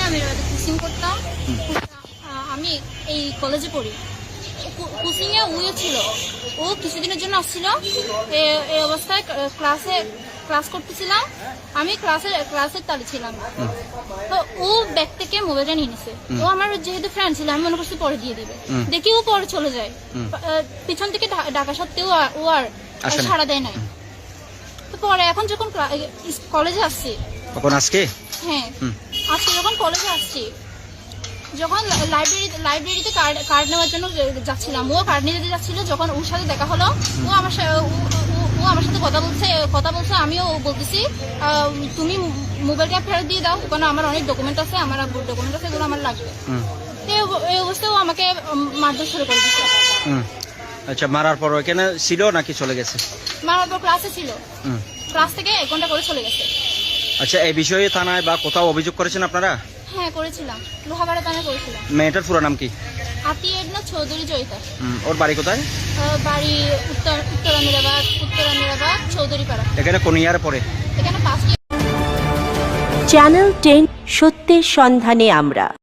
আমি কোচিং করতাম। আমি এই কলেজে পড়ি। কোচিংয়ে উইও ছিল, ও কিছুদিনের জন্য আসছিল। এই অবস্থায় ক্লাস করতেছিলাম, আমি ক্লাসের তালে ছিলাম। তো ও ব্যাগ থেকে মোবাইলটা নিয়ে নিছে। ও আমার যেহেতু ফ্রেন্ড ছিল, আমি মনে করছি পরে দিয়ে দিবে, দেখি ও পরে চলে যায়। পিছন থেকে ডাকা সত্ত্বেও ও আর সাড়া দেয় নাই। তো পরে এখন যখন কলেজে আসছি, হ্যাঁ আজকে যখন কলেজে আসছি, যখন লাইব্রেরিতে কার্ড নেওয়ার জন্য যাচ্ছিলাম, ও কার্ড নিতে যাচ্ছিল, যখন ওর সাথে দেখা হলো, ও আমার সাথে কথা বলছে। আমিও বলতেছি তুমি মোবাইলটা ফেরত দিয়ে দাও, কারণ আমার অনেক ডকুমেন্ট আছে, আমার আব্বুর ডকুমেন্ট আছে, এগুলো আমার লাগবে। এই অবস্থায় ও আমাকে মারধর শুরু করে দিচ্ছে। আচ্ছা, মারার পর এখানে ছিল নাকি চলে গেছে? মারার পর ক্লাসে ছিল, ক্লাস থেকে 1 ঘন্টা করে চলে গেছে। আচ্ছা, এই বিষয়ে থানায় বা কোথাও অভিযোগ করেছেন আপনারা? হ্যাঁ করেছিলাম, লোহাগাড়া থানায় করেছিলাম। মেয়েটার পুরো নাম কি? আতি এডনা চৌধুরী জয়িতা। ওর বাড়ি কোথায়? বাড়ি উত্তরা মিরাবাদ চৌধুরীপাড়া। এখানে কোন ইয়ারে পড়ে? এখানে 5 চ্যানেল 10 সত্যের সন্ধানে আমরা।